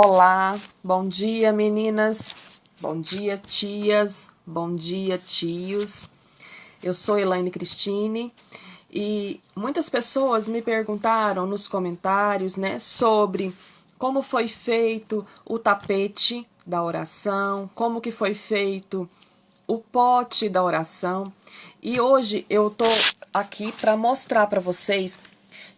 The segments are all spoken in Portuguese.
Olá, bom dia meninas, bom dia tias, bom dia tios. Eu sou Elaine Cristine e muitas pessoas me perguntaram nos comentários, né, sobre como foi feito o tapete da oração, como que foi feito o pote da oração. E hoje eu tô aqui para mostrar para vocês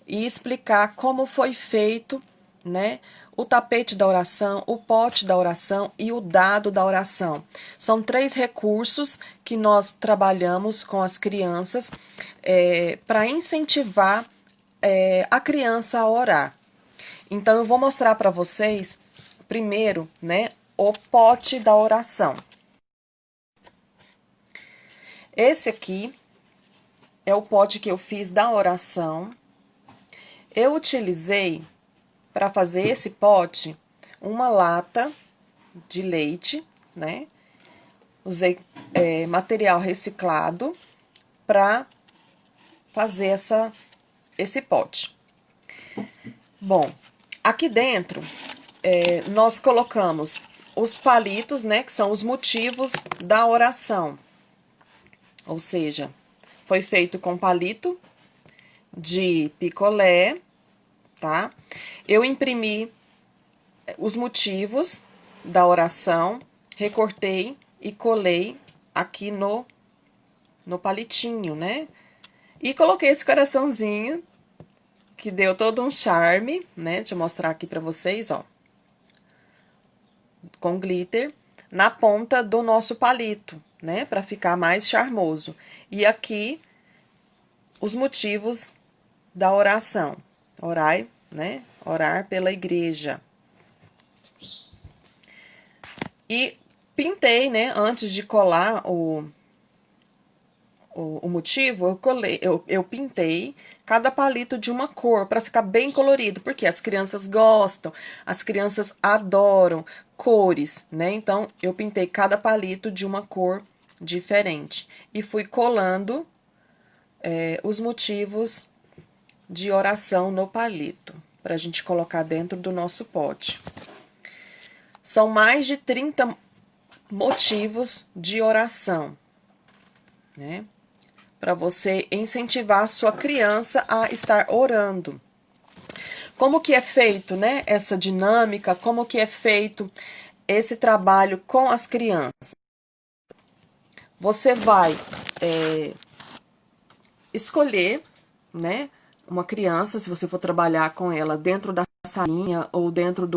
e explicar como foi feito, né, o tapete da oração, o pote da oração e o dado da oração. São 3 recursos que nós trabalhamos com as crianças para incentivar a criança a orar. Então, eu vou mostrar para vocês, primeiro, né, o pote da oração. Esse aqui é o pote que eu fiz da oração. Eu utilizei, para fazer esse pote, uma lata de leite, né? Usei material reciclado para fazer esse pote. Bom, aqui dentro nós colocamos os palitos, né? Que são os motivos da oração. Ou seja, foi feito com palito de picolé, tá? Eu imprimi os motivos da oração, recortei e colei aqui no palitinho, né? E coloquei esse coraçãozinho, que deu todo um charme, né? Deixa eu mostrar aqui pra vocês, ó. Com glitter, na ponta do nosso palito, né? Pra ficar mais charmoso. E aqui, os motivos da oração. Orai, né? Orar pela igreja. E pintei, né? Antes de colar o motivo, eu pintei cada palito de uma cor para ficar bem colorido, porque as crianças gostam, as crianças adoram cores, né? Então, eu pintei cada palito de uma cor diferente e fui colando os motivos de oração no palito, para a gente colocar dentro do nosso pote. São mais de 30 motivos de oração, né? Para você incentivar a sua criança a estar orando. Como que é feito, né, essa dinâmica, como que é feito esse trabalho com as crianças? Você vai escolher, né, uma criança, se você for trabalhar com ela dentro da salinha ou dentro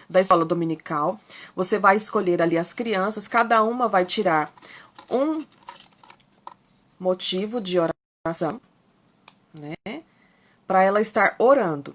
da escola dominical, você vai escolher ali as crianças, cada uma vai tirar um motivo de oração, né? Para ela estar orando.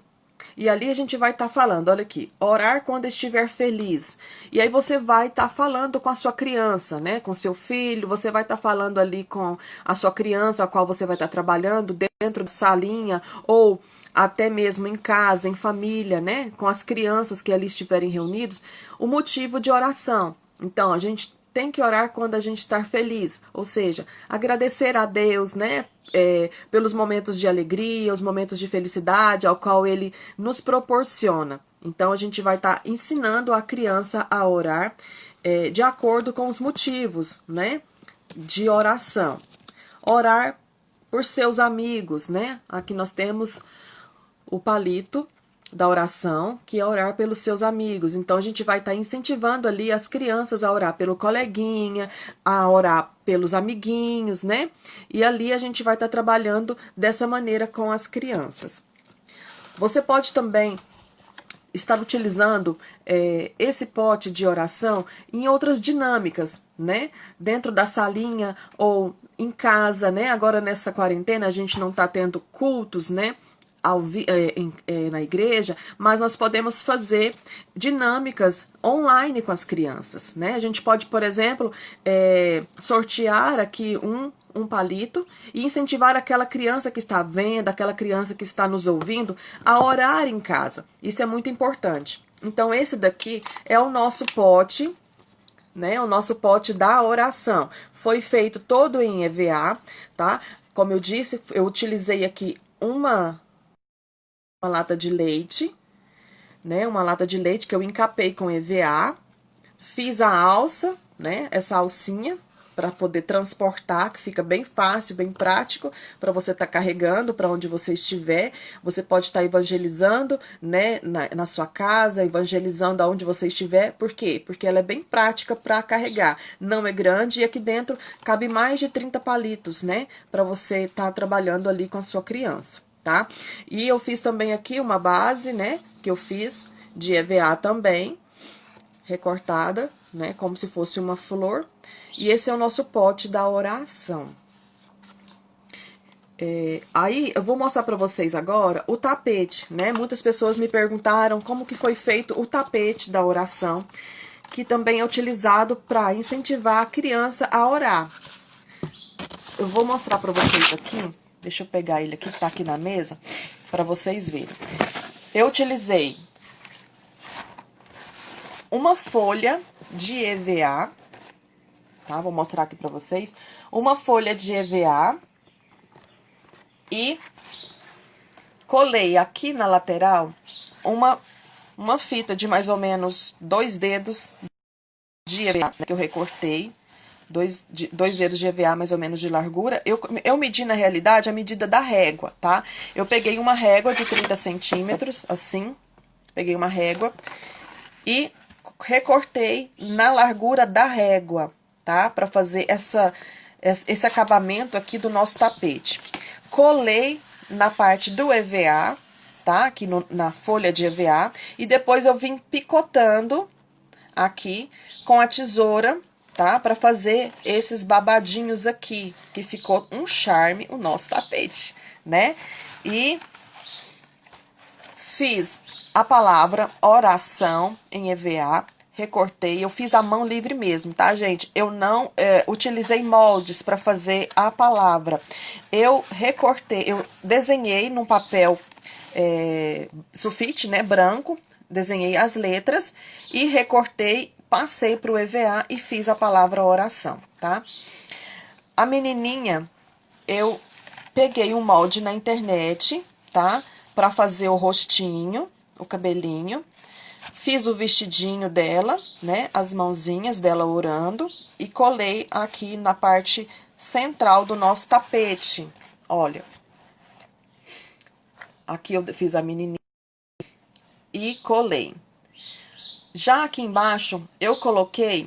E ali a gente vai estar falando, olha aqui, orar quando estiver feliz. E aí você vai estar falando com a sua criança, né? Com seu filho, você vai estar falando ali com a sua criança, a qual você vai estar trabalhando dentro da salinha ou até mesmo em casa, em família, né? Com as crianças que ali estiverem reunidos, o motivo de oração. Então, a gente tem que orar quando a gente está feliz, ou seja, agradecer a Deus, né, pelos momentos de alegria, os momentos de felicidade ao qual Ele nos proporciona. Então, a gente vai estar ensinando a criança a orar de acordo com os motivos, né, de oração. Orar por seus amigos, né? Aqui nós temos o palito da oração, que é orar pelos seus amigos. Então, a gente vai estar incentivando ali as crianças a orar pelo coleguinha, a orar pelos amiguinhos, né? E ali a gente vai estar trabalhando dessa maneira com as crianças. Você pode também estar utilizando esse pote de oração em outras dinâmicas, né? Dentro da salinha ou em casa, né? Agora nessa quarentena a gente não está tendo cultos, né? Na igreja, mas nós podemos fazer dinâmicas online com as crianças, né? A gente pode, por exemplo, sortear aqui um palito e incentivar aquela criança que está vendo, aquela criança que está nos ouvindo a orar em casa. Isso é muito importante. Então, esse daqui é o nosso pote, né? O nosso pote da oração. Foi feito todo em EVA, tá? Como eu disse, eu utilizei aqui uma lata de leite, né? Uma lata de leite que eu encapei com EVA. Fiz a alça, né? Essa alcinha para poder transportar, que fica bem fácil, bem prático, para você estar carregando para onde você estiver. Você pode estar evangelizando, né, na sua casa, evangelizando aonde você estiver. Por quê? Porque ela é bem prática para carregar. Não é grande e aqui dentro cabe mais de 30 palitos, né, para você estar trabalhando ali com a sua criança, tá? E eu fiz também aqui uma base, né, que eu fiz de EVA também, recortada, né, como se fosse uma flor. E esse é o nosso pote da oração. Aí, eu vou mostrar para vocês agora o tapete, né? Muitas pessoas me perguntaram como que foi feito o tapete da oração, que também é utilizado para incentivar a criança a orar. Eu vou mostrar para vocês aqui, deixa eu pegar ele aqui, que tá aqui na mesa, para vocês verem. Eu utilizei uma folha de EVA, tá? Vou mostrar aqui pra vocês. Uma folha de EVA e colei aqui na lateral uma fita de mais ou menos 2 dedos de EVA, né, que eu recortei. Dois dedos de EVA mais ou menos de largura. Eu medi na realidade a medida da régua, tá? Eu peguei uma régua de 30 centímetros, assim. Peguei uma régua e recortei na largura da régua, tá? Para fazer esse acabamento aqui do nosso tapete. Colei na parte do EVA, tá? Aqui na folha de EVA. E depois eu vim picotando aqui com a tesoura, tá? Para fazer esses babadinhos aqui, que ficou um charme o nosso tapete, né? E fiz a palavra oração em EVA, recortei, eu fiz a mão livre mesmo, tá, gente? Eu não utilizei moldes para fazer a palavra. Eu recortei, eu desenhei num papel sulfite, né, branco, desenhei as letras e recortei, passei para o EVA e fiz a palavra oração, tá? A menininha, eu peguei um molde na internet, tá? Para fazer o rostinho, o cabelinho. Fiz o vestidinho dela, né? As mãozinhas dela orando. E colei aqui na parte central do nosso tapete. Olha. Aqui eu fiz a menininha e colei. Já aqui embaixo, eu coloquei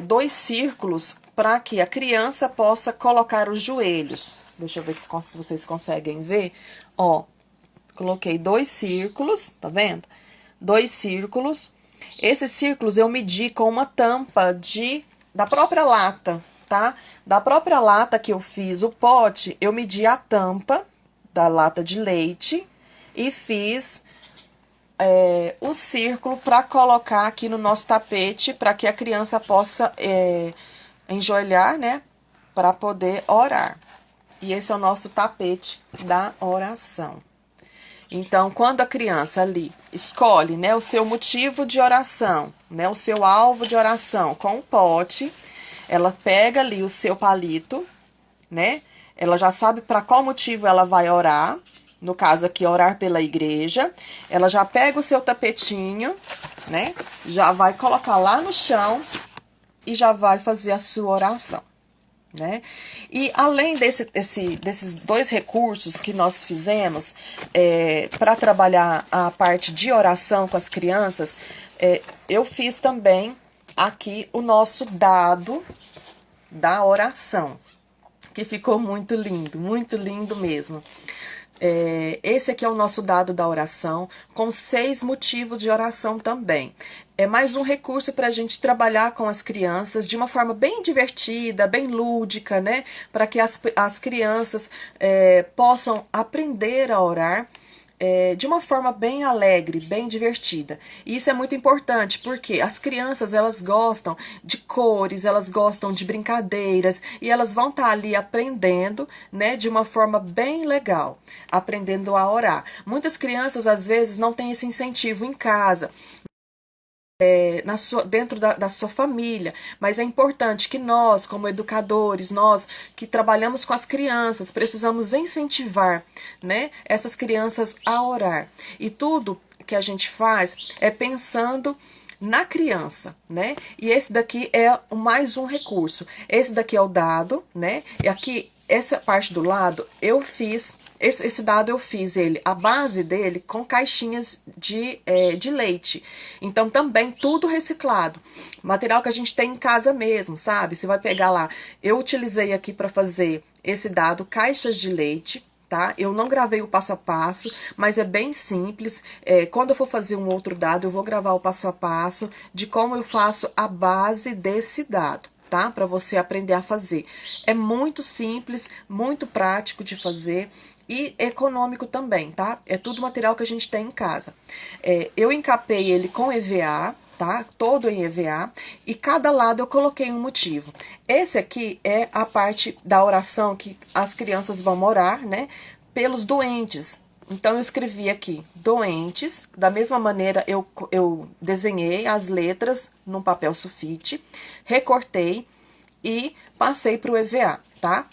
2 círculos para que a criança possa colocar os joelhos. Deixa eu ver se vocês conseguem ver. Ó, coloquei 2 círculos, tá vendo? 2 círculos. Esses círculos eu medi com uma tampa da própria lata, tá? Da própria lata que eu fiz o pote, eu medi a tampa da lata de leite e fiz o círculo para colocar aqui no nosso tapete, para que a criança possa enjoelhar, né? Para poder orar. E esse é o nosso tapete da oração. Então, quando a criança ali escolhe, né, o seu motivo de oração, né, o seu alvo de oração com o pote, ela pega ali o seu palito, né, ela já sabe para qual motivo ela vai orar, no caso aqui, orar pela igreja, ela já pega o seu tapetinho, né, já vai colocar lá no chão e já vai fazer a sua oração. Né? E além desses 2 recursos que nós fizemos para trabalhar a parte de oração com as crianças, eu fiz também aqui o nosso dado da oração, que ficou muito lindo mesmo. Esse aqui é o nosso dado da oração, com 6 motivos de oração também. É mais um recurso para a gente trabalhar com as crianças de uma forma bem divertida, bem lúdica, né? Para que as crianças possam aprender a orar de uma forma bem alegre, bem divertida. E isso é muito importante, porque as crianças, elas gostam de cores, elas gostam de brincadeiras, e elas vão estar ali aprendendo, né, de uma forma bem legal, aprendendo a orar. Muitas crianças, às vezes, não têm esse incentivo em casa, dentro da sua família, mas é importante que nós, como educadores, nós que trabalhamos com as crianças, precisamos incentivar, né, essas crianças a orar. E tudo que a gente faz é pensando na criança, né? E esse daqui é mais um recurso. Esse daqui é o dado, né? E aqui, essa parte do lado, eu fiz... Esse dado eu fiz ele, a base dele, com caixinhas de leite. Então, também tudo reciclado. Material que a gente tem em casa mesmo, sabe? Você vai pegar lá. Eu utilizei aqui para fazer esse dado, caixas de leite, tá? Eu não gravei o passo a passo, mas é bem simples. Quando eu for fazer um outro dado, eu vou gravar o passo a passo de como eu faço a base desse dado, tá? Para você aprender a fazer. É muito simples, muito prático de fazer e econômico também, tá? É tudo material que a gente tem em casa. Eu encapei ele com EVA, tá? Todo em EVA, e cada lado eu coloquei um motivo. Esse aqui é a parte da oração que as crianças vão orar, né? Pelos doentes. Então, eu escrevi aqui, doentes. Da mesma maneira, eu desenhei as letras num papel sulfite, recortei e passei para o EVA, tá?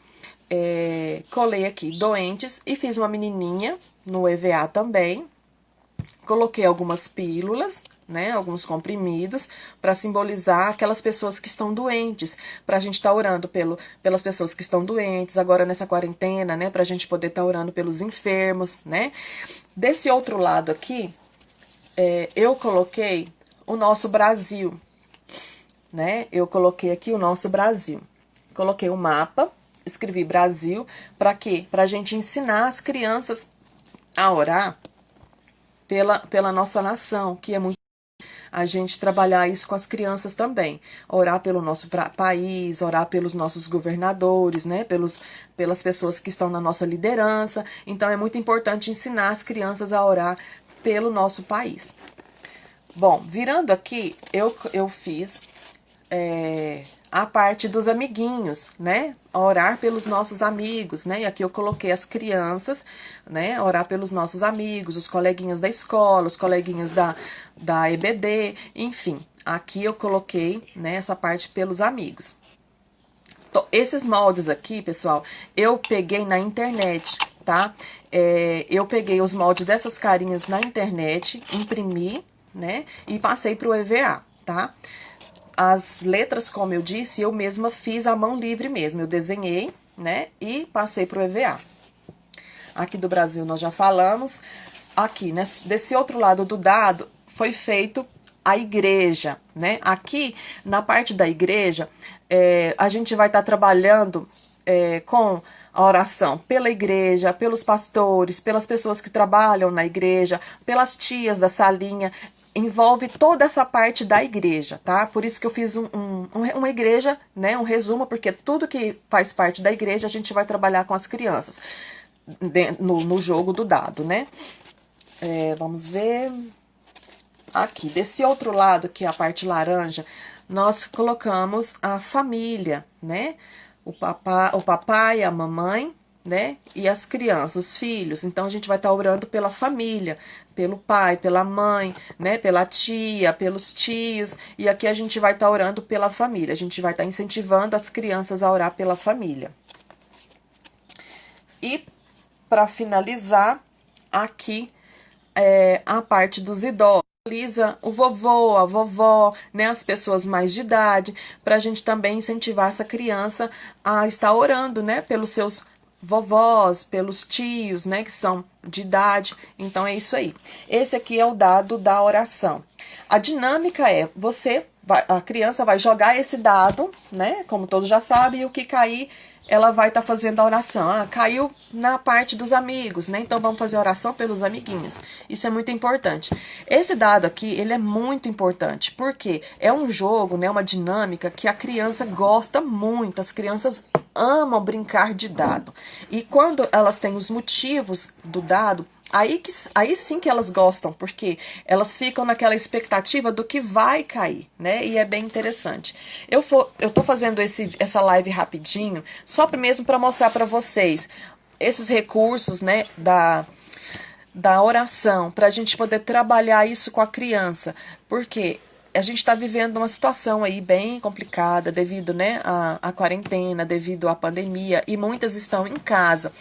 Colei aqui, doentes, e fiz uma menininha no EVA também. Coloquei algumas pílulas, né, alguns comprimidos, para simbolizar aquelas pessoas que estão doentes, para a gente estar orando pelas pessoas que estão doentes, agora nessa quarentena, né, para a gente poder estar orando pelos enfermos, né. Desse outro lado aqui, eu coloquei o nosso Brasil, né, eu coloquei aqui o nosso Brasil. Coloquei o mapa, escrevi Brasil, para quê? Para a gente ensinar as crianças a orar pela nossa nação, que é muito a gente trabalhar isso com as crianças também. Orar pelo nosso país, orar pelos nossos governadores, né? Pelas pessoas que estão na nossa liderança. Então, é muito importante ensinar as crianças a orar pelo nosso país. Bom, virando aqui, eu fiz a parte dos amiguinhos, né? Orar pelos nossos amigos, né? E aqui eu coloquei as crianças, né? Orar pelos nossos amigos, os coleguinhas da escola, os coleguinhas da EBD, enfim. Aqui eu coloquei, né, essa parte pelos amigos. Então, esses moldes aqui, pessoal, eu peguei na internet, tá? Eu peguei os moldes dessas carinhas na internet, imprimi, né? E passei pro EVA, tá? As letras, como eu disse, eu mesma fiz à mão livre mesmo. Eu desenhei, né, e passei pro EVA. Aqui do Brasil nós já falamos. Aqui, desse outro lado do dado, foi feito a igreja, né? Aqui, na parte da igreja, a gente vai estar trabalhando com a oração pela igreja, pelos pastores, pelas pessoas que trabalham na igreja, pelas tias da salinha. Envolve toda essa parte da igreja, tá? Por isso que eu fiz uma igreja, né? Um resumo, porque tudo que faz parte da igreja a gente vai trabalhar com as crianças no jogo do dado, né? Vamos ver. Aqui, desse outro lado, que é a parte laranja, nós colocamos a família, né? O papai, a mamãe, né? E as crianças, os filhos. Então, a gente vai estar orando pela família, pelo pai, pela mãe, né? Pela tia, pelos tios. E aqui a gente vai estar orando pela família. A gente vai estar incentivando as crianças a orar pela família. E, para finalizar, aqui a parte dos idosos. O vovô, a vovó, né, as pessoas mais de idade, para a gente também incentivar essa criança a estar orando, né, pelos seus vovós, pelos tios, né, que são de idade. Então, é isso aí. Esse aqui é o dado da oração. A dinâmica a criança vai jogar esse dado, né, como todos já sabem, e o que cair, ela vai estar fazendo a oração. Caiu na parte dos amigos, né? Então, vamos fazer a oração pelos amiguinhos. Isso é muito importante. Esse dado aqui, ele é muito importante, porque é um jogo, né? Uma dinâmica que a criança gosta muito. As crianças amam brincar de dado. E quando elas têm os motivos do dado, aí sim que elas gostam, porque elas ficam naquela expectativa do que vai cair, né? E é bem interessante. Eu tô fazendo essa live rapidinho, só mesmo para mostrar para vocês esses recursos, né, da oração, para a gente poder trabalhar isso com a criança, porque a gente está vivendo uma situação aí bem complicada devido, né, à quarentena, devido à pandemia, e muitas estão em casa.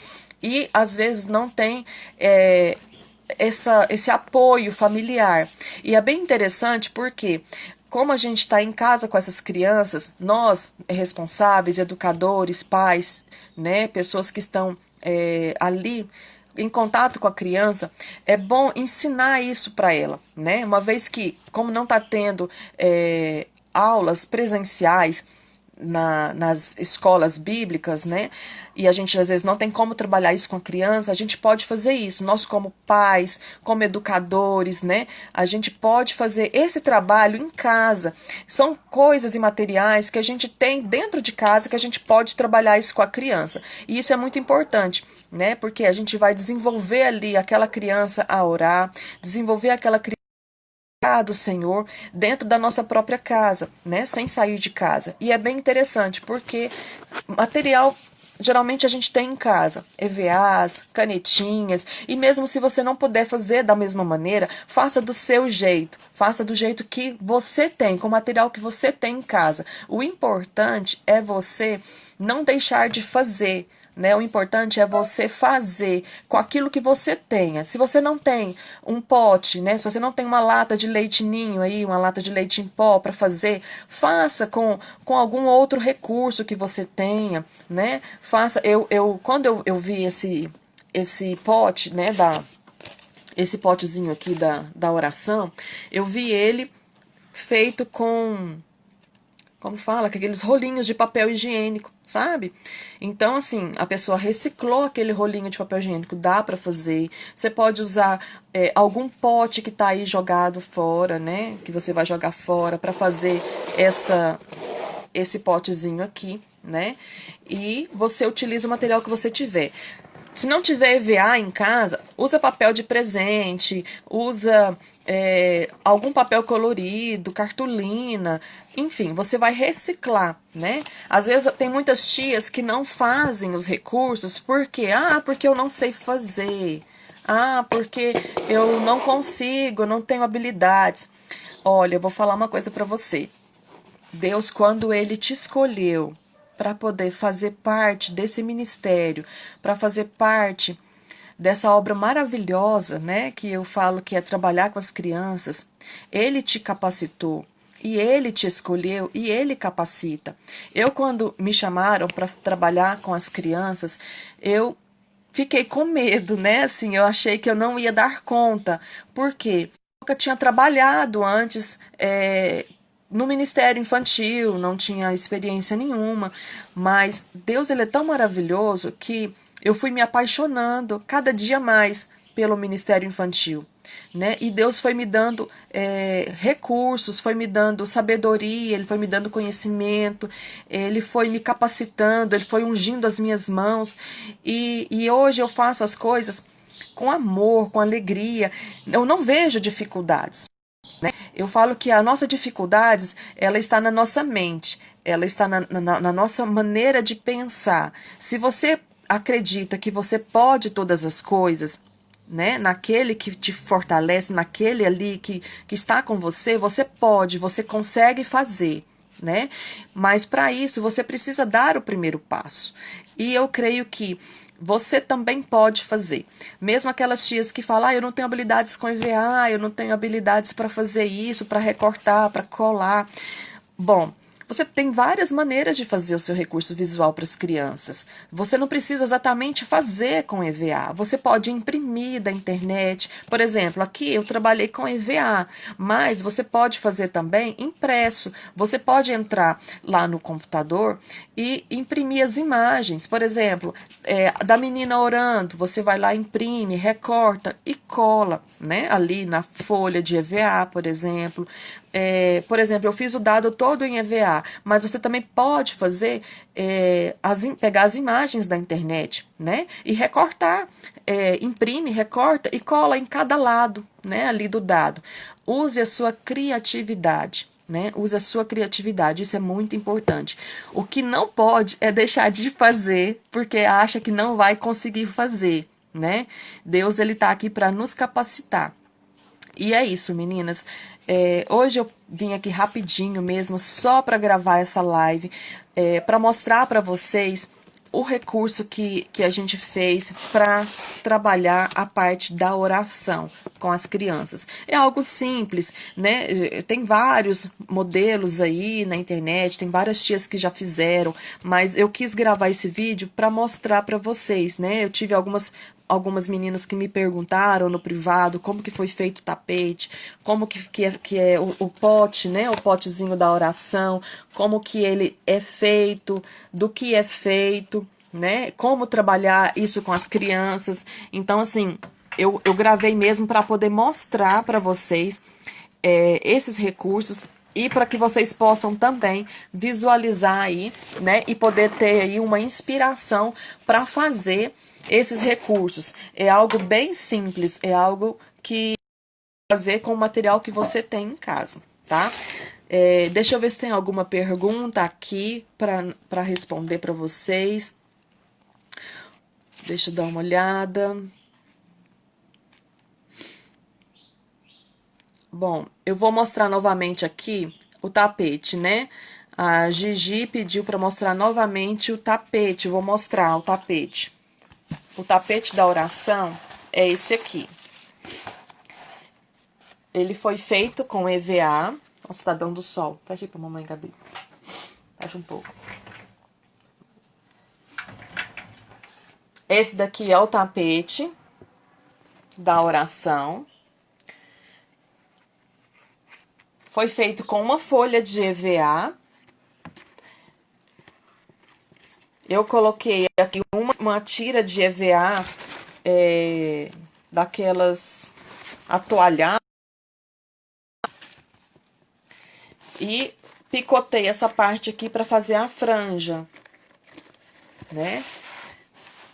E, às vezes, não tem esse apoio familiar. E é bem interessante porque, como a gente está em casa com essas crianças, nós, responsáveis, educadores, pais, né, pessoas que estão ali em contato com a criança, é bom ensinar isso para ela, né? Uma vez que, como não está tendo aulas presenciais nas escolas bíblicas, né? E a gente às vezes não tem como trabalhar isso com a criança, a gente pode fazer isso. Nós, como pais, como educadores, né? A gente pode fazer esse trabalho em casa. São coisas e materiais que a gente tem dentro de casa que a gente pode trabalhar isso com a criança. E isso é muito importante, né? Porque a gente vai desenvolver ali aquela criança a orar, desenvolver aquela criança do Senhor dentro da nossa própria casa, né? Sem sair de casa. E é bem interessante, porque material geralmente a gente tem em casa, EVAs, canetinhas, e mesmo se você não puder fazer da mesma maneira, faça do seu jeito, faça do jeito que você tem, com o material que você tem em casa. O importante é você não deixar de fazer, né? O importante é você fazer com aquilo que você tenha. Se você não tem um pote, né? Se você não tem uma lata de leite ninho aí, uma lata de leite em pó para fazer, faça com algum outro recurso que você tenha, né? Faça. Quando eu vi esse pote, né? Esse potezinho aqui da oração, eu vi ele feito com, como fala, com aqueles rolinhos de papel higiênico, sabe? Então, assim, a pessoa reciclou aquele rolinho de papel higiênico, dá para fazer. Você pode usar algum pote que tá aí jogado fora, né? Que você vai jogar fora para fazer esse potezinho aqui, né? E você utiliza o material que você tiver. Se não tiver EVA em casa, usa papel de presente, usa algum papel colorido, cartolina, enfim, você vai reciclar, né? Às vezes tem muitas tias que não fazem os recursos porque eu não sei fazer. Porque eu não consigo, não tenho habilidades. Olha, eu vou falar uma coisa para você. Deus, quando ele te escolheu para poder fazer parte desse ministério, para fazer parte dessa obra maravilhosa, né, que eu falo que é trabalhar com as crianças, ele te capacitou. E ele te escolheu e ele capacita. Eu, quando me chamaram para trabalhar com as crianças, eu fiquei com medo, né? Assim, eu achei que eu não ia dar conta. Por quê? Nunca tinha trabalhado antes no Ministério Infantil, não tinha experiência nenhuma, mas Deus, ele é tão maravilhoso que eu fui me apaixonando cada dia mais pelo Ministério Infantil, né? E Deus foi me dando recursos, foi me dando sabedoria, ele foi me dando conhecimento, ele foi me capacitando, ele foi ungindo as minhas mãos, e hoje eu faço as coisas com amor, com alegria, eu não vejo dificuldades. Né? Eu falo que a nossa dificuldades, ela está na nossa mente, ela está na nossa maneira de pensar. Se você acredita que você pode todas as coisas, né? Naquele que te fortalece, naquele ali que está com você, você pode, você consegue fazer, né? Mas para isso você precisa dar o primeiro passo. E eu creio que você também pode fazer. Mesmo aquelas tias que falam, eu não tenho habilidades com EVA, eu não tenho habilidades para fazer isso, para recortar, para colar. Bom, você tem várias maneiras de fazer o seu recurso visual para as crianças. Você não precisa exatamente fazer com EVA. Você pode imprimir da internet. Por exemplo, aqui eu trabalhei com EVA, mas você pode fazer também impresso. Você pode entrar lá no computador e imprimir as imagens. Por exemplo, da menina orando, você vai lá, imprime, recorta e cola, né? Ali na folha de EVA, por exemplo. Por exemplo, eu fiz o dado todo em EVA, mas você também pode fazer, pegar as imagens da internet, né? E recortar, imprime, recorta e cola em cada lado, né? Ali do dado. Use a sua criatividade. Né? Use a sua criatividade, isso é muito importante. O que não pode é deixar de fazer porque acha que não vai conseguir fazer, né? Deus, ele tá aqui para nos capacitar. E é isso, meninas. Hoje eu vim aqui rapidinho mesmo, só para gravar essa live, para mostrar para vocês o recurso que a gente fez para trabalhar a parte da oração com as crianças. É algo simples, né? Tem vários modelos aí na internet, tem várias tias que já fizeram, mas eu quis gravar esse vídeo para mostrar para vocês, né? Eu tive algumas meninas que me perguntaram no privado como que foi feito o tapete, como que é o pote, né? O potezinho da oração, como que ele é feito, do que é feito, né? Como trabalhar isso com as crianças. Então, assim, eu gravei mesmo para poder mostrar para vocês esses recursos e para que vocês possam também visualizar aí, né? E poder ter aí uma inspiração para fazer esses recursos. É algo bem simples, é algo que fazer com o material que você tem em casa, tá? Deixa eu ver se tem alguma pergunta aqui para responder para vocês. Deixa eu dar uma olhada. Bom, eu vou mostrar novamente aqui o tapete, né? A Gigi pediu para mostrar novamente o tapete. Eu vou mostrar o tapete. O tapete da oração é esse aqui. Ele foi feito com EVA. Nossa, tá dando sol. Fecha aí pra mamãe, Gabi. Fecha um pouco. Esse daqui é o tapete da oração. Foi feito com uma folha de EVA. Eu coloquei aqui uma tira de EVA daquelas atoalhadas. E picotei essa parte aqui para fazer a franja, né?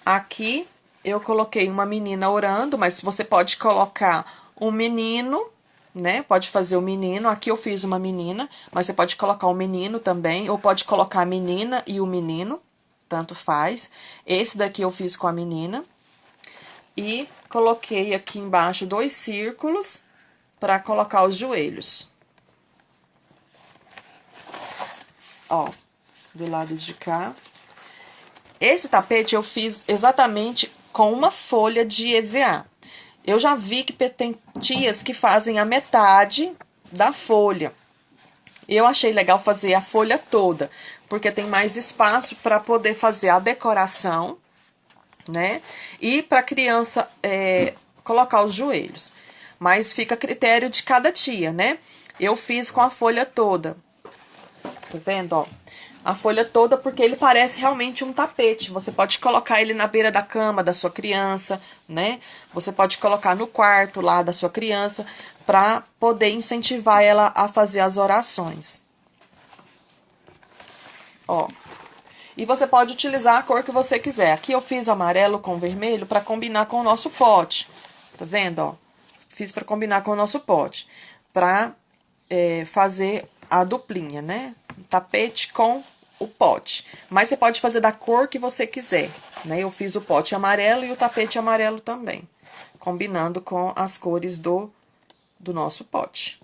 Aqui eu coloquei uma menina orando, mas você pode colocar um menino, né? Pode fazer o menino. Aqui eu fiz uma menina, mas você pode colocar o menino também, ou pode colocar a menina e o menino, tanto faz. Esse daqui eu fiz com a menina. E coloquei aqui embaixo 2 círculos para colocar os joelhos. Ó, do lado de cá. Esse tapete eu fiz exatamente com uma folha de EVA. Eu já vi que tem tias que fazem a metade da folha. Eu achei legal fazer a folha toda, porque tem mais espaço para poder fazer a decoração, né? E para a criança colocar os joelhos. Mas fica a critério de cada tia, né? Eu fiz com a folha toda. Tá vendo, ó? A folha toda, porque ele parece realmente um tapete. Você pode colocar ele na beira da cama da sua criança, né? Você pode colocar no quarto lá da sua criança, para poder incentivar ela a fazer as orações. Ó. E você pode utilizar a cor que você quiser. Aqui eu fiz amarelo com vermelho para combinar com o nosso pote. Tá vendo, ó? Fiz para combinar com o nosso pote. Para fazer a duplinha, né? Tapete com o pote. Mas você pode fazer da cor que você quiser, né? Eu fiz o pote amarelo e o tapete amarelo também, combinando com as cores do nosso pote.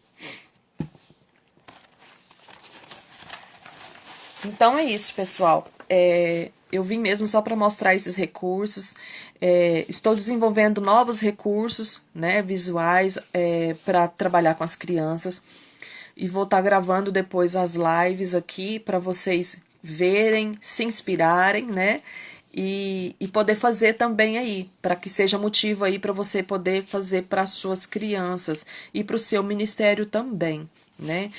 Então, é isso, pessoal. Eu vim mesmo só para mostrar esses recursos. Estou desenvolvendo novos recursos, né, visuais, para trabalhar com as crianças. E vou estar gravando depois as lives aqui para vocês verem, se inspirarem, né? E poder fazer também aí, para que seja motivo aí para você poder fazer para as suas crianças e para o seu ministério também, né?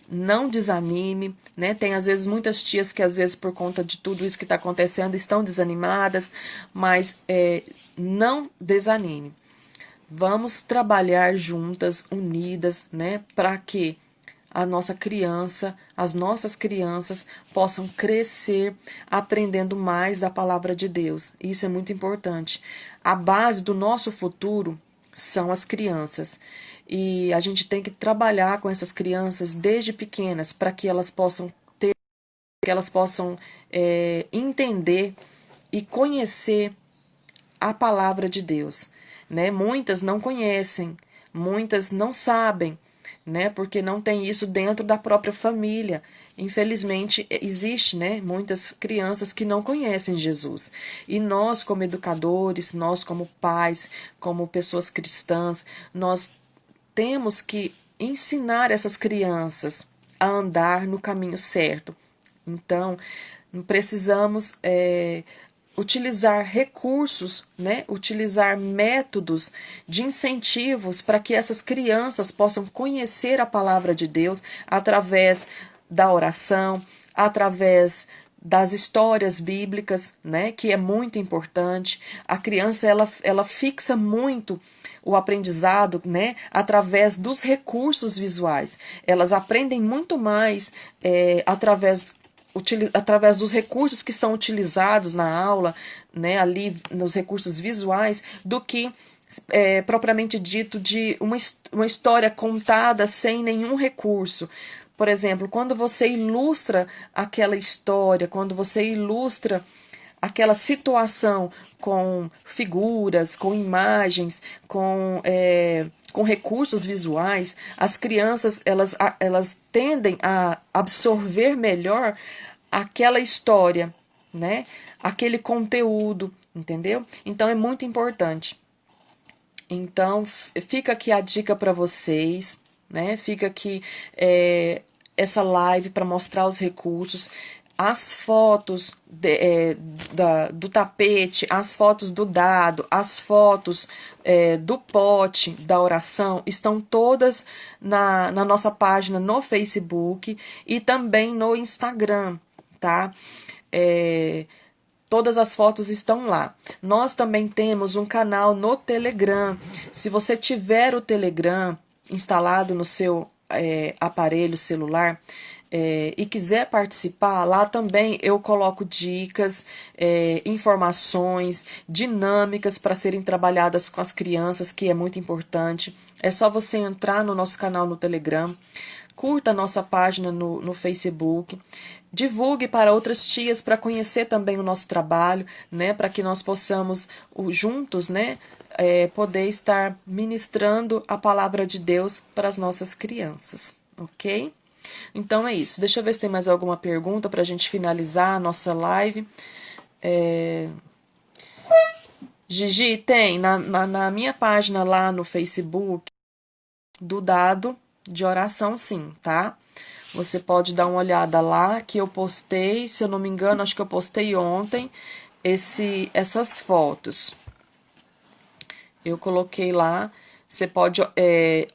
Não desanime, né? Tem às vezes muitas tias que às vezes por conta de tudo isso que está acontecendo estão desanimadas, mas não desanime. Vamos trabalhar juntas, unidas, né? Para que a nossa criança, as nossas crianças possam crescer aprendendo mais da palavra de Deus. Isso é muito importante. A base do nosso futuro são as crianças. E a gente tem que trabalhar com essas crianças desde pequenas para que elas possam entender e conhecer a palavra de Deus, né? Muitas não conhecem, muitas não sabem, né? Porque não tem isso dentro da própria família. Infelizmente, existe, né, muitas crianças que não conhecem Jesus. E nós, como educadores, nós como pais, como pessoas cristãs, nós temos que ensinar essas crianças a andar no caminho certo. Então, precisamos utilizar recursos, né? Utilizar métodos de incentivos para que essas crianças possam conhecer a palavra de Deus através da oração, através das histórias bíblicas, né, que é muito importante. A criança ela fixa muito o aprendizado, né, através dos recursos visuais. Elas aprendem muito mais através dos recursos que são utilizados na aula, né, ali nos recursos visuais, do que propriamente dito de uma história contada sem nenhum recurso. Por exemplo, quando você ilustra aquela história, quando você ilustra aquela situação com figuras, com imagens, com recursos visuais, as crianças elas tendem a absorver melhor aquela história, né? Aquele conteúdo, entendeu? Então é muito importante. Então fica aqui a dica para vocês, né? Fica aqui essa live para mostrar os recursos. As fotos do tapete, as fotos do dado, as fotos do pote da oração estão todas na nossa página no Facebook e também no Instagram, tá? Todas as fotos estão lá. Nós também temos um canal no Telegram. Se você tiver o Telegram instalado no seu aparelho celular, e quiser participar, lá também eu coloco dicas, informações, dinâmicas para serem trabalhadas com as crianças, que é muito importante. É só você entrar no nosso canal no Telegram, curta a nossa página no Facebook, divulgue para outras tias para conhecer também o nosso trabalho, né, para que nós possamos juntos, né, poder estar ministrando a palavra de Deus para as nossas crianças, ok? Então é isso. Deixa eu ver se tem mais alguma pergunta para a gente finalizar a nossa live. Gigi, tem na minha página lá no Facebook do dado de oração, sim, tá? Você pode dar uma olhada lá que eu postei, se eu não me engano, acho que eu postei ontem essas fotos. Eu coloquei lá. Você pode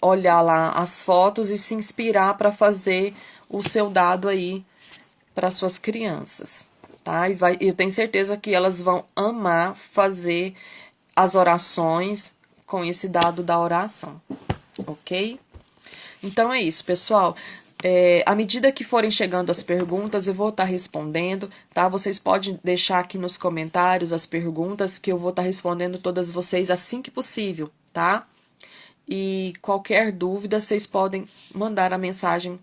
olhar lá as fotos e se inspirar para fazer o seu dado aí para suas crianças, tá? Eu tenho certeza que elas vão amar fazer as orações com esse dado da oração, ok? Então é isso, pessoal. À medida que forem chegando as perguntas, eu vou estar respondendo, tá? Vocês podem deixar aqui nos comentários as perguntas que eu vou estar respondendo todas vocês assim que possível, tá? E qualquer dúvida, vocês podem mandar a mensagem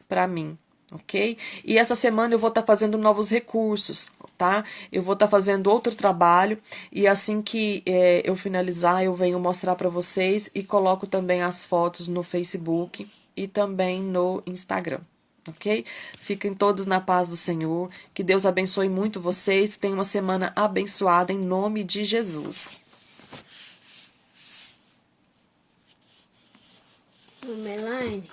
para mim, ok? E essa semana eu vou estar fazendo novos recursos, tá? Eu vou estar fazendo outro trabalho e assim que eu finalizar, eu venho mostrar para vocês e coloco também as fotos no Facebook e também no Instagram, ok? Fiquem todos na paz do Senhor, que Deus abençoe muito vocês, tenham uma semana abençoada em nome de Jesus. Melaine.